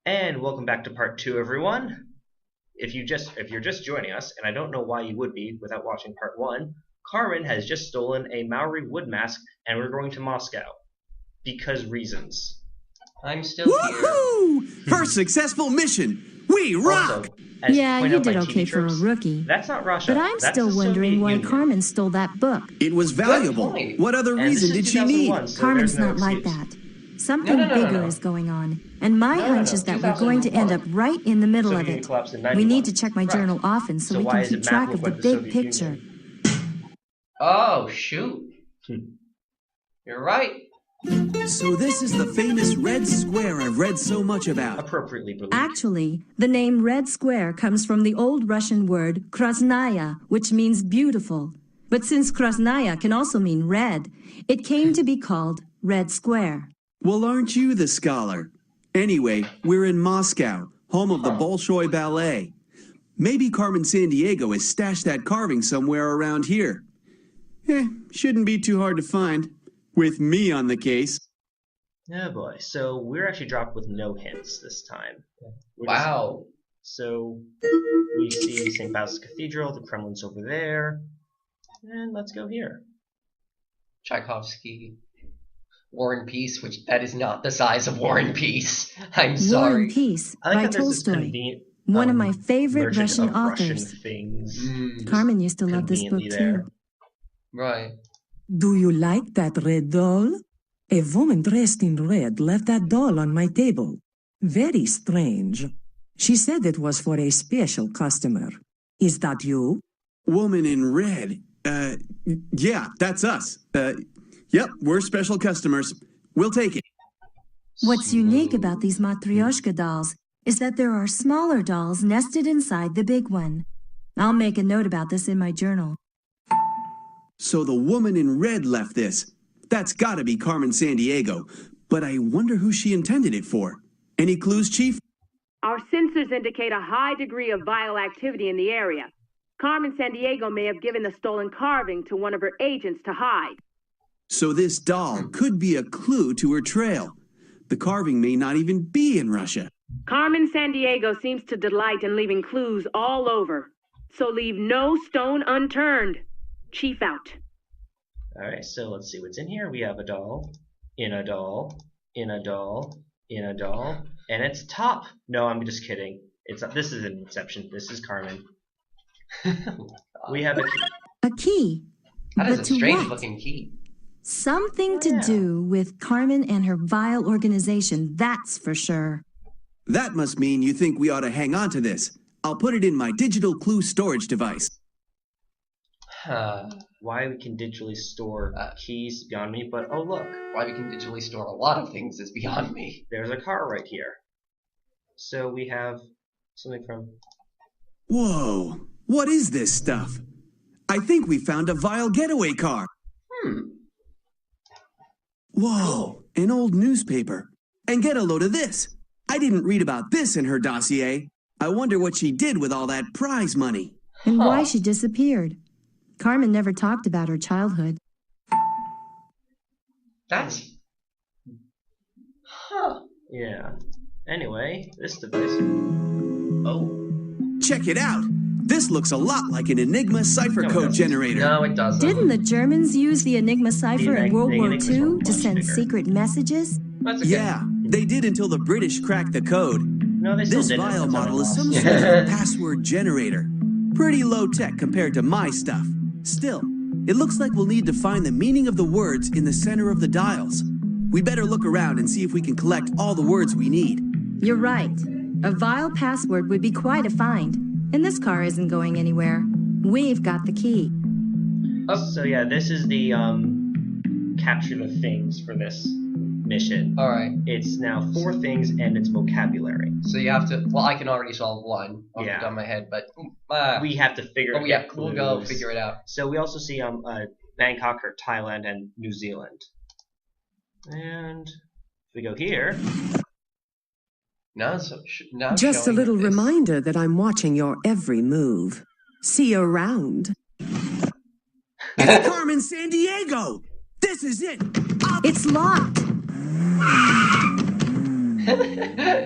And welcome back to part 2, everyone. If you're just joining us, and I don't know why you would be without watching part 1, Carmen has just stolen a Maori wood mask, and we're going to Moscow. Because reasons. I'm still Woohoo! here. First successful mission! We rock! Also, as Yeah, pointed you out by did TV okay for a tropes, rookie. That's not Russia. But I'm That's still the wondering Soviet why Union. Carmen stole that book. It was valuable. point. What other And reason this is did she need? 2001, so Carmen's there's no not like excuse. that. Something No. bigger is going on. And my hunch is that we're going to end up right in the middle Soviet of Union it. collapsed in We 91. need to check my Right. journal often so we why can is keep it track map of look the like big Soviet picture. Union? Oh, shoot. You're right. So this is the famous Red Square I've read so much about. Appropriately believed. Actually, the name Red Square comes from the old Russian word krasnaya, which means beautiful. But since krasnaya can also mean red, it came to be called Red Square. Well, aren't you the scholar? Anyway, we're in Moscow, home of the Bolshoi Ballet. Maybe Carmen Sandiego has stashed that carving somewhere around here. Shouldn't be too hard to find. With me on the case. Oh boy, so we're actually dropped with no hints this time. Wow. So we see St. Basil's Cathedral, the Kremlin's over there, and let's go here. Tchaikovsky. War and Peace, which that is not the size of War and Peace. I'm War sorry. and Peace I like by that there's this Tolstoy. convenient One of my favorite merging Russian of authors. Russian things. Carmen used to love this book conveniently there. too. Right. Do you like that red doll? A woman dressed in red left that doll on my table. Very strange. She said it was for a special customer. Is that you? Woman in red. Yeah, that's us. Yep, we're special customers. We'll take it. What's unique about these Matryoshka dolls is that there are smaller dolls nested inside the big one. I'll make a note about this in my journal. So the woman in red left this. That's gotta be Carmen Sandiego. But I wonder who she intended it for. Any clues, Chief? Our sensors indicate a high degree of viral activity in the area. Carmen Sandiego may have given the stolen carving to one of her agents to hide. So this doll could be a clue to her trail. The carving may not even be in Russia. Carmen Sandiego seems to delight in leaving clues all over. So leave no stone unturned. Chief out. Alright, so let's see what's in here. We have a doll, in a doll, in a doll, in a doll, and it's top. No, I'm just kidding. This is an Inception. This is Carmen. We have a key. A key. That is But a to strange what? looking key. Something to Yeah. do with Carmen and her vile organization, that's for sure. That must mean you think we ought to hang on to this. I'll put it in my digital clue storage device. Why we can digitally store keys beyond me, but oh look, Why we can digitally store a lot of things is beyond me. there's a car right here. So we have something from... Whoa, what is this stuff? I think we found a vile getaway car. Whoa, an old newspaper. And get a load of this. I didn't read about this in her dossier. I wonder what she did with all that prize money. And why she disappeared. Carmen never talked about her childhood. That's... Yeah. Anyway, this device... Oh. Check it out. This looks a lot like an Enigma cipher No, it code doesn't. generator. No, it doesn't. Didn't the Germans use the Enigma cipher in World War Enigmas were II to much send bigger. secret messages? That's okay. Yeah, they did until the British cracked the code. No, they still This didn't. vial That's how model they is lost. some sort of password generator. Pretty low tech compared to my stuff. Still, it looks like we'll need to find the meaning of the words in the center of the dials. We better look around and see if we can collect all the words we need. You're right. A vile password would be quite a find. And this car isn't going anywhere. We've got the key. So yeah, this is the capture the things for this mission. Alright. It's now 4 things and it's vocabulary. So you have to... Well, I can already solve one off the Yeah. top of my head, but... We have to figure Oh, out. yeah, we'll go figure it out. So we also see Bangkok or Thailand and New Zealand. And if we go here, Now, now Just a showing little this. reminder that I'm watching your every move. See you around. It's Carmen Sandiego! This is it! It's locked.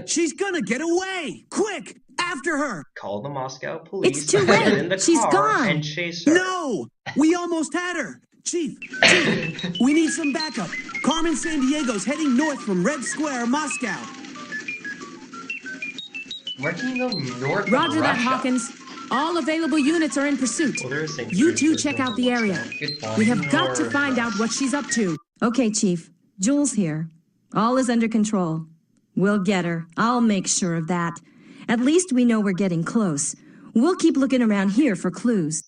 She's gonna get away! Quick! After her! Call the Moscow police. It's too get late. in the She's car gone. And chase her. No! We almost had her! Chief, we need some backup. Carmen Sandiego's heading north from Red Square, Moscow. Where can you go north of Roger that, Russia? Hawkins. All available units are in pursuit. Well, there is St. You two Petersburg check north out of the Moscow. area. Good point. We have got to North. find out what she's up to. Okay, Chief. Jules here. All is under control. We'll get her. I'll make sure of that. At least we know we're getting close. We'll keep looking around here for clues.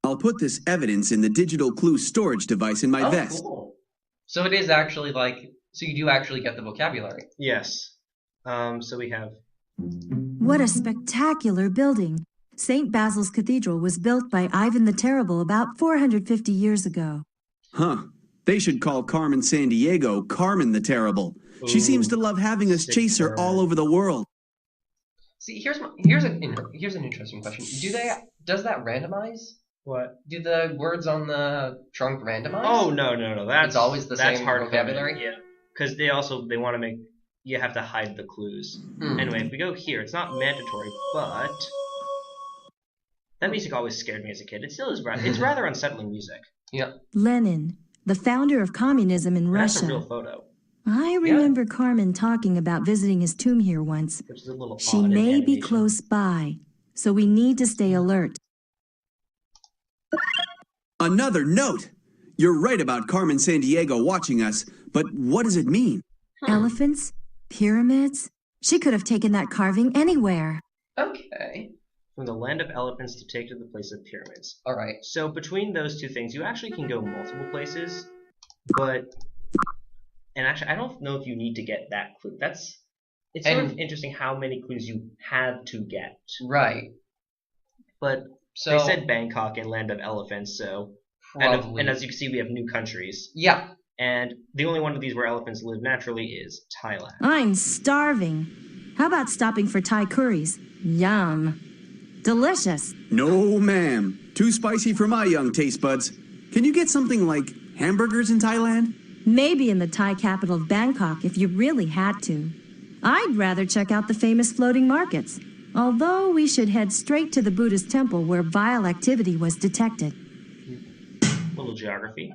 I'll put this evidence in the digital clue storage device in my Oh, vest. cool. So it is actually like, so you do actually get the vocabulary. Yes. So we have. What a spectacular building. St. Basil's Cathedral was built by Ivan the Terrible about 450 years ago. Huh. They should call Carmen Sandiego Carmen the Terrible. She seems to love having us sick chase her bird. all over the world. See, here's an interesting question. Does that randomize? What? Do the words on the trunk randomize? Oh, no. That's It's always the that's same hard vocabulary? Yeah. Because they want to make. You have to hide the clues. Anyway, if we go here, it's not mandatory, but. That music always scared me as a kid. It still is it's rather unsettling music. Yep. Lenin, the founder of communism in And that's a real Russia. photo. I remember Carmen talking about visiting his tomb here once. Which is a little She odd in may be animation. close by, so we need to stay alert. Another note! You're right about Carmen Sandiego watching us, but what does it mean? Elephants? Pyramids? She could have taken that carving anywhere. Okay. From the land of elephants to take to the place of pyramids. All right. So between those two things, you actually can go multiple places, but and actually, I don't know if you need to get that clue. It's sort of interesting how many clues you have to get. Right. But So they said Bangkok and land of elephants, so probably. and as you can see, we have new countries, Yeah. and the only one of these where elephants live naturally is Thailand. I'm starving. How about stopping for Thai curries? Yum. Delicious. No, ma'am. Too spicy for my young taste buds. Can you get something like hamburgers in Thailand? Maybe in the Thai capital of Bangkok if you really had to. I'd rather check out the famous floating markets. Although we should head straight to the Buddhist temple where vile activity was detected. Little geography.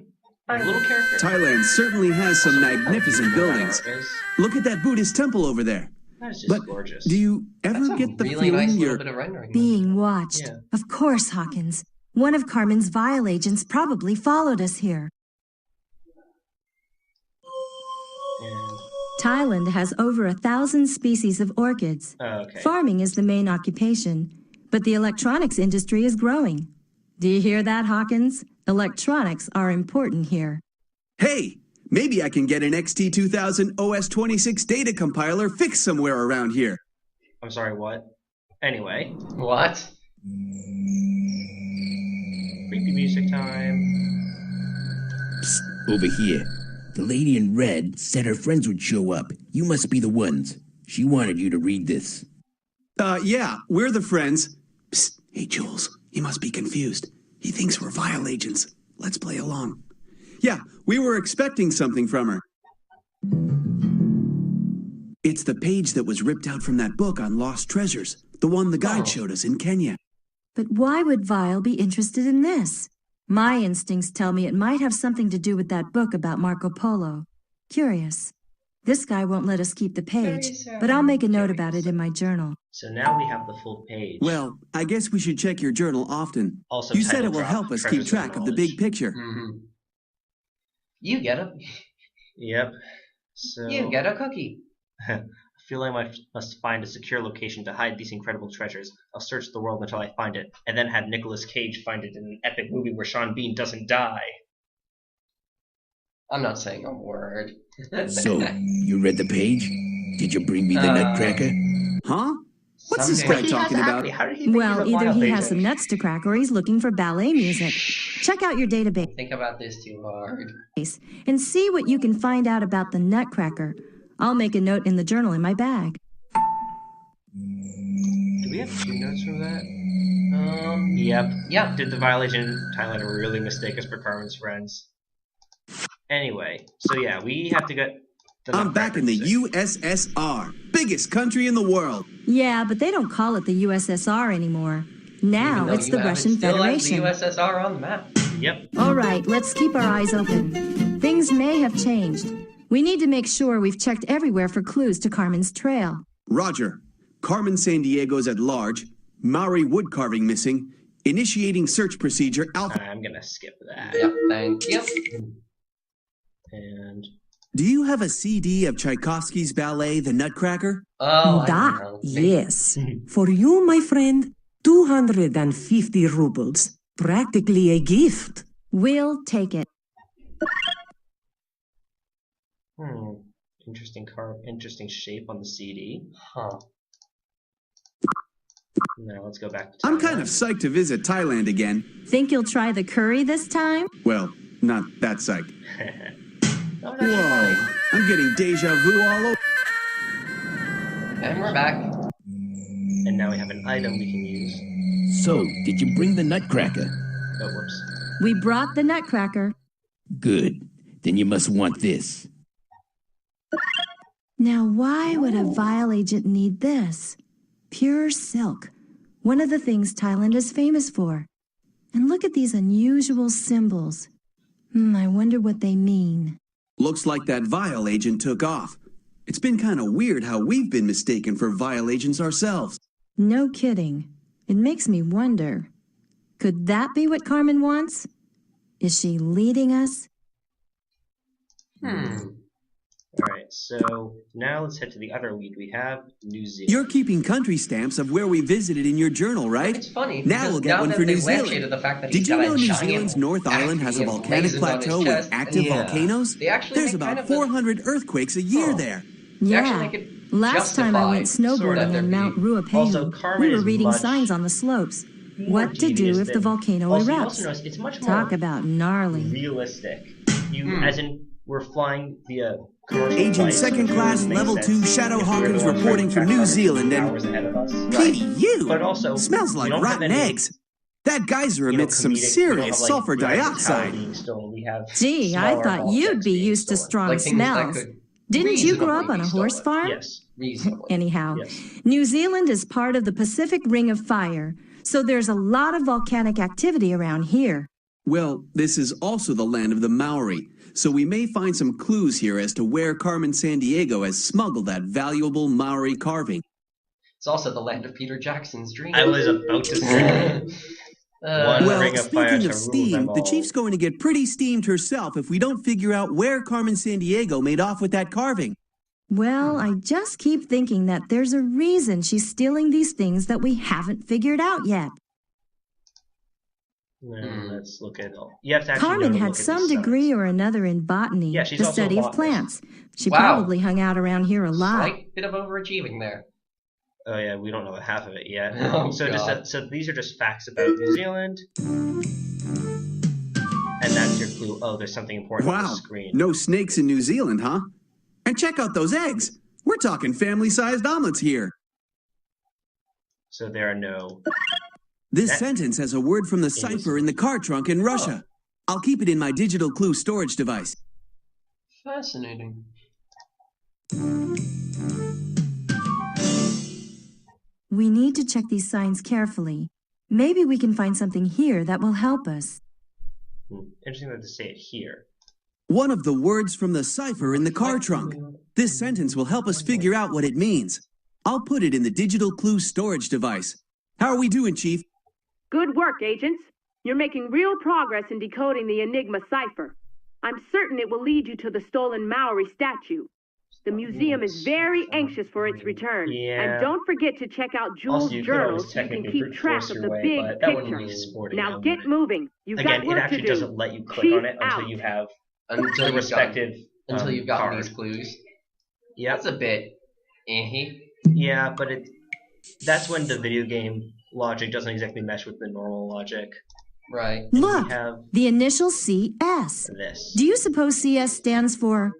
Little character. Thailand certainly has some magnificent buildings. Look at that Buddhist temple over there. That is just But gorgeous. do you ever That's a get the really feeling nice you're... little bit of rendering. Being watched. Yeah. Of course, Hawkins. One of Carmen's vile agents probably followed us here. And, Thailand has over 1,000 species of orchids. okay. Farming is the main occupation, but the electronics industry is growing. Do you hear that, Hawkins? Electronics are important here. Hey, maybe I can get an XT2000 OS26 data compiler fixed somewhere around here. I'm sorry, what? Anyway, What? creepy music time. Psst, over here. The lady in red said her friends would show up. You must be the ones. She wanted you to read this. Yeah, we're the friends. Psst, hey, Jules, he must be confused. He thinks we're vile agents. Let's play along. Yeah, we were expecting something from her. It's the page that was ripped out from that book on lost treasures, the one the guide showed us in Kenya. But why would Vile be interested in this? My instincts tell me it might have something to do with that book about Marco Polo. Curious. This guy won't let us keep the page, but I'll make a note about it in my journal. So now we have the full page. Well, I guess we should check your journal often. Also You said it title will drop, help us keep Treasures of track of the Knowledge. big picture. Mm-hmm. You get a Yep. So you get a cookie. I feel I must find a secure location to hide these incredible treasures. I'll search the world until I find it, and then have Nicolas Cage find it in an epic movie where Sean Bean doesn't die. I'm not saying a word. So, you read the page? Did you bring me the nutcracker? Huh? What's this Someday. guy talking about? How did he think Well, he's a either wild he agent? has some nuts to crack or he's looking for ballet music. Check out your database Think about this too hard. and see what you can find out about the Nutcracker. I'll make a note in the journal in my bag. Do we have 2 notes from that? Yep. Yeah. Did the vile agent in Thailand really mistake us for Carmen's friends? Anyway, so yeah, we have to get the I'm back in the Nutcracker USSR, biggest country in the world. Yeah, but they don't call it the USSR anymore. Now Even though it's you the have it Russian still as Federation. the USSR on the map. Yep. All right, let's keep our eyes open. Things may have changed. We need to make sure we've checked everywhere for clues to Carmen's trail. Roger. Carmen Sandiego's at large. Maori wood carving missing. Initiating search procedure Alpha. I'm gonna skip that. Yep, thank you. And Do you have a CD of Tchaikovsky's ballet, The Nutcracker? Oh, I Da, don't know. yes. For you, my friend, 250 rubles. Practically a gift. We'll take it. Interesting shape on the CD. Huh. Now let's go back to I'm Thailand. kind of psyched to visit Thailand again. Think you'll try the curry this time? Well, not that psyched. Oh, that's funny. Whoa, I'm getting deja vu all over. And we're back. And now we have an item we can use. So, did you bring the Nutcracker? Oh, whoops. We brought the Nutcracker. Good. Then you must want this. Now, why would a vial agent need this? Pure silk. One of the things Thailand is famous for. And look at these unusual symbols. I wonder what they mean. Looks like that vial agent took off. It's been kind of weird how we've been mistaken for vial agents ourselves. No kidding. It makes me wonder. Could that be what Carmen wants? Is she leading us? Alright, so now let's head to the other lead we have, New Zealand. You're keeping country stamps of where we visited in your journal, right? It's funny. Now because we'll get one that for New they've lampshaded Zealand. The fact that Did he's you got know a New giant Zealand's North Island has a acne and volcanic blazes on his plateau with chest? active Yeah. volcanoes? They actually There's make about kind of a- 400 earthquakes a year Huh. there. They actually Yeah. make it Last time I went justified, snowboarding sort of, on Mount that Also, Ruapehu, Carmen we were is reading much signs on the slopes. more What to do devious if the than- volcano also, you erupts? also notice it's much more Talk about gnarly. realistic. As in, we're flying via commercial Agent flights, Second so it Class makes Level sense 2 if Shadow we were Hawkins the ones reporting trying to from track New Carmen Zealand and... hours ahead of us. Pity you! But also, Smells we like don't have rotten any, eggs. That geyser you know, emits some comedic- we don't serious have, like, sulfur we don't have the tower dioxide. being stolen. We have Gee, I smaller thought you'd objects be being used to stolen. strong Like things that smells. could Didn't you grow up reasonably on a be horse stolen. farm? Yes. Reasonably. Anyhow, Yes. New Zealand is part of the Pacific Ring of Fire, so there's a lot of volcanic activity around here. Well, this is also the land of the Maori, so we may find some clues here as to where Carmen Sandiego has smuggled that valuable Maori carving. It's also the land of Peter Jackson's dream. I was about to say. One Well, ring of fire speaking to of rule steam, them the all. chief's going to get pretty steamed herself if we don't figure out where Carmen Sandiego made off with that carving. Well, I just keep thinking that there's a reason she's stealing these things that we haven't figured out yet. Let's look at all. You have to actually Carmen know to had look at some these degree signs. or another in botany, Yeah, she's the also a study of botanist. plants. She Wow. probably hung out around here a lot. Slight bit of overachieving there. Oh yeah, we don't know half of it yet. Oh, so God. so these are just facts about New Zealand. And that's your clue. Oh, there's something important on the Wow, screen. no snakes in New Zealand, huh? And check out those eggs. We're talking family-sized omelets here. So there are no. This That- sentence has a word from the cipher in the car trunk in Russia. I'll keep it in my digital clue storage device. Fascinating. We need to check these signs carefully. Maybe we can find something here that will help us. Interesting that to say it here. One of the words from the cipher in the car trunk. This sentence will help us figure out what it means. I'll put it in the digital clue storage device. How are we doing, Chief? Good work, agents. You're making real progress in decoding the Enigma cipher. I'm certain it will lead you to the stolen Maori statue. The museum is very anxious for its return. Yeah. And don't forget to check out Jules' Also, you could always journals so you can technically keep brute track force of your the way, big but that wouldn't be picture. sporting. Now now, get would it? moving. You've Again, got it work actually to do. doesn't let you click Chief on it until out. you have Until the you've respective. Until you've gotten card. these clues. Yep. That's a bit eh. Yeah, but that's when the video game logic doesn't exactly mesh with the normal logic. Right. Look, We have the initial CS. this. Do you suppose CS stands for?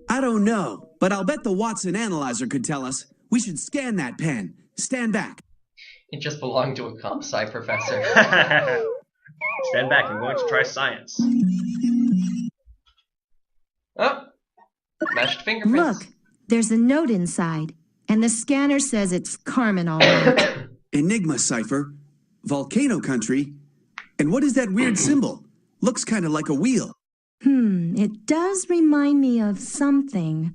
I don't know, but I'll bet the Watson analyzer could tell us. We should scan that pen. Stand back. It just belonged to a comp sci professor. Stand back, I'm going to try science. Matched fingerprints. Look, there's a note inside, and the scanner says it's Carmen all right. Enigma cipher, volcano country, and what is that weird symbol? Looks kind of like a wheel. It does remind me of something.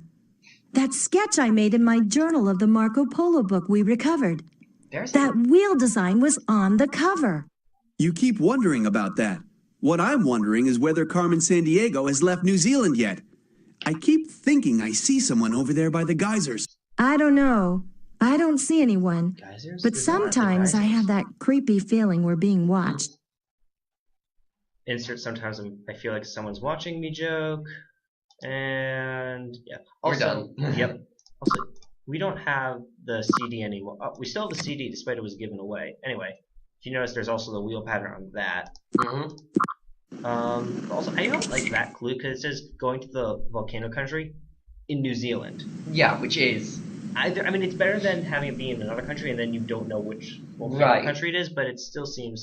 That sketch I made in my journal of the Marco Polo book we recovered. That wheel design was on the cover. You keep wondering about that. What I'm wondering is whether Carmen Sandiego has left New Zealand yet. I keep thinking I see someone over there by the geysers. I don't know. I don't see anyone. Geysers? But There's no sometimes I geysers. have that creepy feeling we're being watched. Insert sometimes I feel like someone's watching me joke. And yeah. We're Also, done. Yep. Also, we don't have the CD anymore. Oh, we still have the CD despite it was given away. Anyway, if you notice, there's also the wheel pattern on that. Also, I don't like that clue because it says going to the volcano country in New Zealand. Yeah, which is. I mean, it's better than having it be in another country and then you don't know which volcano country it is, but it still seems.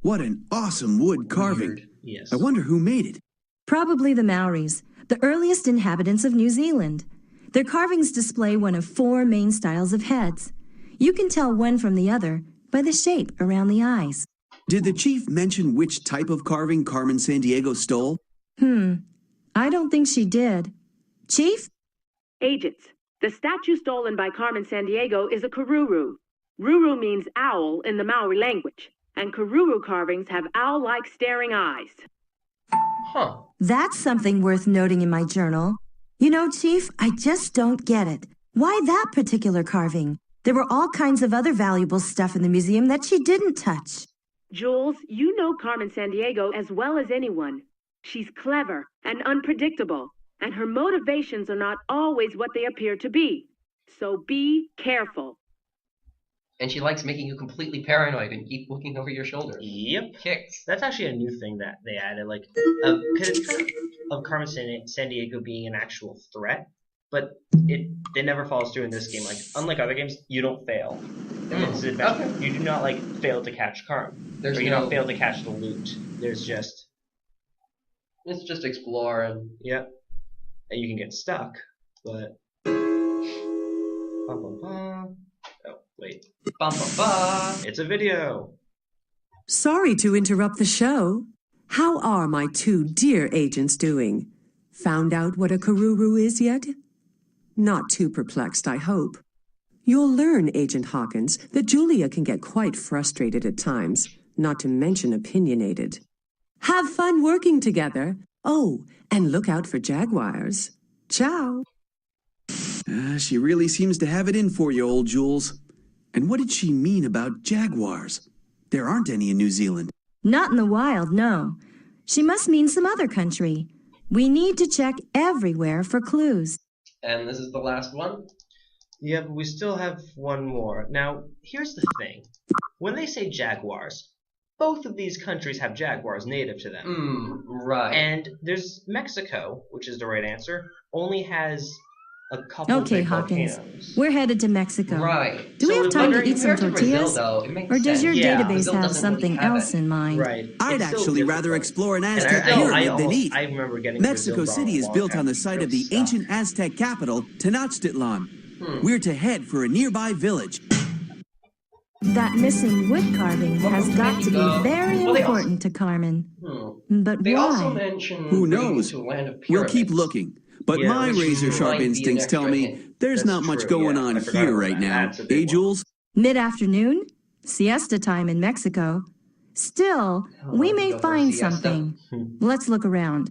What an awesome wood carving. Weird. Yes. I wonder who made it. Probably the Maoris, the earliest inhabitants of New Zealand. Their carvings display one of 4 main styles of heads. You can tell one from the other by the shape around the eyes. Did the chief mention which type of carving Carmen Sandiego stole? I don't think she did. Chief? Agents, the statue stolen by Carmen Sandiego is a karuru. Ruru means owl in the Maori language, and karuru carvings have owl-like staring eyes. Huh. That's something worth noting in my journal. You know, Chief, I just don't get it. Why that particular carving? There were all kinds of other valuable stuff in the museum that she didn't touch. Jules, you know Carmen Sandiego as well as anyone. She's clever and unpredictable, and her motivations are not always what they appear to be. So be careful. And she likes making you completely paranoid and keep looking over your shoulder. Yep. Kicks. That's actually a new thing that they added, like, because it's kind of Carmen Sandiego being an actual threat, but they never follows through in this game. Like, unlike other games, you don't fail. And it's an adventure. Okay. You do not like fail to catch Carmen, There's or you no- don't fail to catch the loot. There's just Let's just explore and. yep, and you can get stuck, but. Oh wait, Bum, bum, bum. it's a video. Sorry to interrupt the show. How are my 2 dear agents doing? Found out what a karuru is yet? Not too perplexed, I hope. You'll learn, Agent Hawkins, that Julia can get quite frustrated at times, not to mention opinionated. Have fun working together. Oh, and look out for jaguars. Ciao. She really seems to have it in for you, old Jules. And what did she mean about jaguars? There aren't any in New Zealand. Not in the wild, no. She must mean some other country. We need to check everywhere for clues. And this is the last one. Yeah, but we still have one more. Now, here's the thing. When they say jaguars, both of these countries have jaguars native to them. Right. And there's Mexico, which is the right answer, only has a couple Okay, big Hawkins. volcanoes. We're headed to Mexico. Right. Do we So have time to wondering- eat some Compared to Brazil, tortillas? though, it makes Or does sense. your Yeah, database Brazil have doesn't really something have else it. in mind? Right. I'd It's still actually rather difficult. explore an And Aztec I pyramid than eat. I remember getting Mexico Brazil City wrong is a long built time on the ago. site of the Stuff. ancient Aztec capital, Tenochtitlan. We're to head for a nearby village. That missing wood carving has got to Mexico. be very Well, they also- important to Carmen. But They also why? mention Who bringing knows? to a land of We'll pyramids. keep looking. But Yeah, my which razor-sharp might be an instincts tell extra me hint. there's That's not much true, going yeah. on I forgot here about right that. now. That's a big one. Jules? Mid-afternoon? Siesta time in Mexico. Still, we may go for a find siesta. something. Let's look around.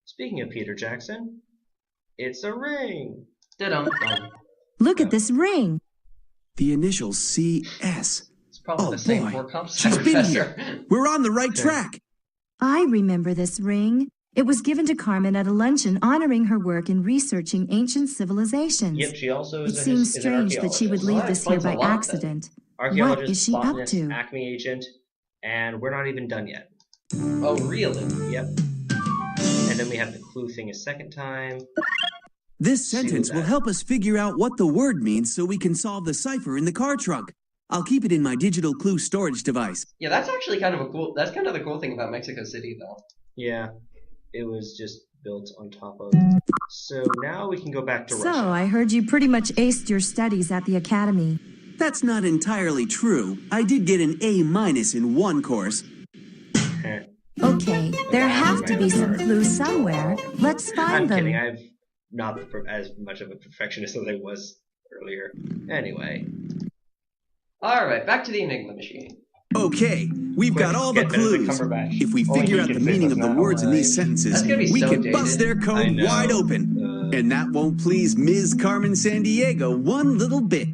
Speaking of Peter Jackson, it's a ring. Dum-dum. Look at this ring. The initials CS. It's probably Oh, the same boy. for comp sci She's been professor. here. We're on the right track. I remember this ring. It was given to Carmen at a luncheon honoring her work in researching ancient civilizations. Yep, she also It is, seems is an strange that she would archaeologist. leave Well, this here explains a by lot, then. accident. Archaeologist, What is she up botanist, to? Acme agent, and we're not even done yet. Oh, really? Yep. And then we have the clue thing a second time. This See sentence that. will help us figure out what the word means so we can solve the cipher in the car trunk. I'll keep it in my digital clue storage device. Yeah, that's actually kind of a cool. That's kind of the cool thing about Mexico City, though. Yeah, it was just built on top of. So now we can go back to So, Russia. I heard you pretty much aced your studies at the academy. That's not entirely true. I did get an A- in one course. Okay, there have to be some clues somewhere. Let's I'm find them. kidding. I'm not as much of a perfectionist as I was earlier. Anyway. Alright, back to the Enigma machine. Okay, we've got all the Get Benedict clues. Cumberbatch. If we Only figure he out can the save meaning us, of the not words in these I. sentences, That's gonna be we so can dated. bust their I code know. wide open. And that won't please Ms. Carmen Sandiego one little bit.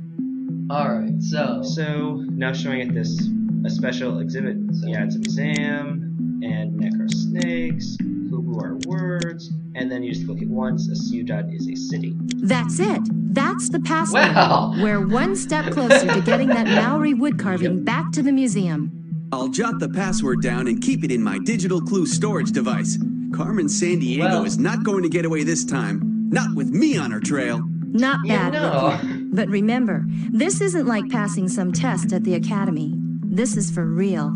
Alright, so. So now showing at this a special exhibit. Yeah, it's a museum and neck are snakes. Who are words, and then you just click it once. A ciudad is a city. That's it. That's the password. Wow. We're one step closer to getting that Maori wood carving back to the museum. I'll jot the password down and keep it in my digital clue storage device. Carmen Sandiego Well- is not going to get away this time. Not with me on her trail. Not You bad, know. Ricky. But remember, this isn't like passing some test at the academy. This is for real.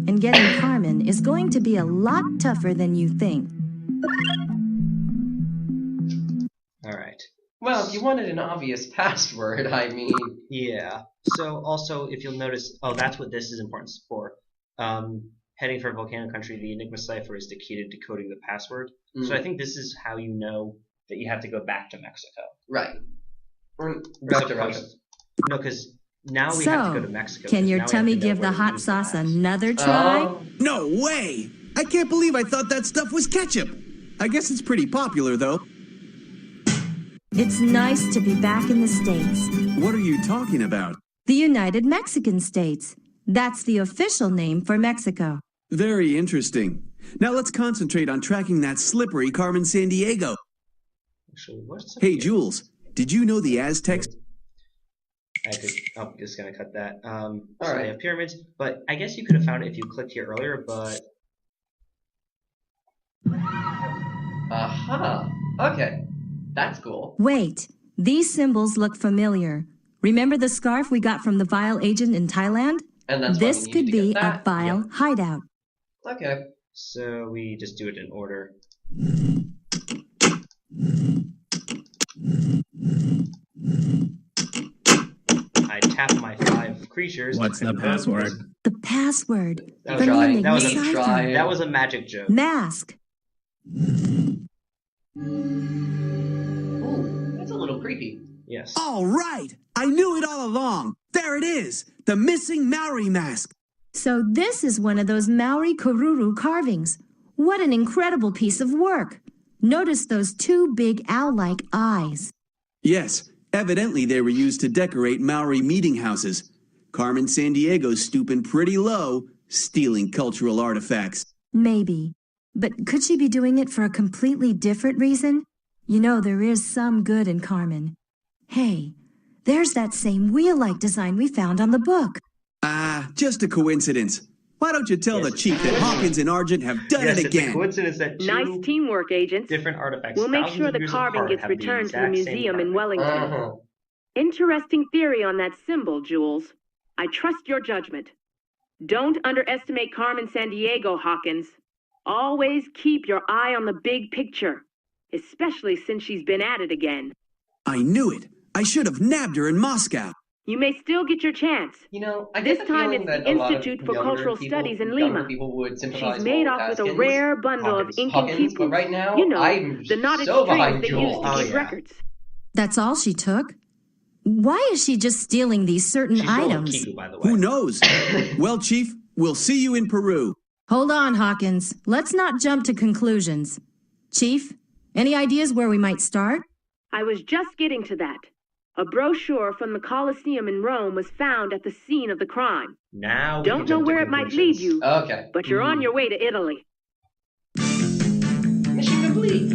And getting Carmen is going to be a lot tougher than you think. Alright. Well, if you wanted an obvious password, I mean. Yeah. So also, if you'll notice, that's what this is important for. Heading for Volcano Country, the Enigma cipher is the key to decoding the password. So I think this is how you know that you have to go back to Mexico. Right. Or Or back to Russia. No, because now we have to go to Mexico. Can 'cause your now we have tummy to know give the where to hot use sauce maps. another try? Oh. No way! I can't believe I thought that stuff was ketchup. I guess it's pretty popular, though. It's nice to be back in the States. What are you talking about? The United Mexican States. That's the official name for Mexico. Very interesting. Now let's concentrate on tracking that slippery Carmen Sandiego. Actually, what's up Hey, here? Jules, did you know the Aztecs? I'm just gonna cut that. So Alright. they have pyramids, but I guess you could have found it if you clicked here earlier, but Aha. Okay. That's cool. Wait, these symbols look familiar. Remember the scarf we got from the Vile agent in Thailand? And that's why This we could needed to be get a that. Vile hideout. Yeah. Okay. so we just do it in order. I tap my 5 creatures. What's to the confirm. password? The password. That From was the trying. Enigma That was a cipher. try. That was a magic joke. Mask. Ooh, that's a little creepy. Yes. All right! I knew it all along. There it is, the missing Maori mask. So this is one of those Maori Kururu carvings. What an incredible piece of work. Notice those 2 big owl-like eyes. Yes, evidently they were used to decorate Maori meeting houses. Carmen Sandiego's stooping pretty low, stealing cultural artifacts. Maybe. But could she be doing it for a completely different reason? You know, there is some good in Carmen. Hey, there's that same wheel-like design we found on the book. Ah, just a coincidence. Why don't you tell Yes. the chief that Hawkins and Argent have done Yes, it it's a again? coincidence that 2 Nice teamwork, agents. different artifacts. We'll make thousands sure of the years carving apart, gets have the returned to the exact same museum in carving. Wellington. Uh-huh. Interesting theory on that symbol, Jules. I trust your judgment. Don't underestimate Carmen Sandiego, Hawkins. Always keep your eye on the big picture, especially since she's been at it again. I knew it. I should have nabbed her in Moscow. You may still get your chance. You know, I This get the time feeling it's that the a lot of Institute for younger Cultural people- Studies in younger Lima. people would sympathize She's made more off with a Haskins. rare bundle of ink and Hawkins, keep. but right now, You know, I'm the knotted so strings behind that Jules. used to Oh, keep yeah. records. That's all she took? Why is she just stealing these certain She's still a items? Kiku, by the way. Who knows? Well, Chief, we'll see you in Peru. Hold on, Hawkins. Let's not jump to conclusions. Chief, any ideas where we might start? I was just getting to that. A brochure from the Colosseum in Rome was found at the scene of the crime. Now we Don't can know jump to where it might lead conclusions. you, Okay. but you're on your way to Italy. Mission complete.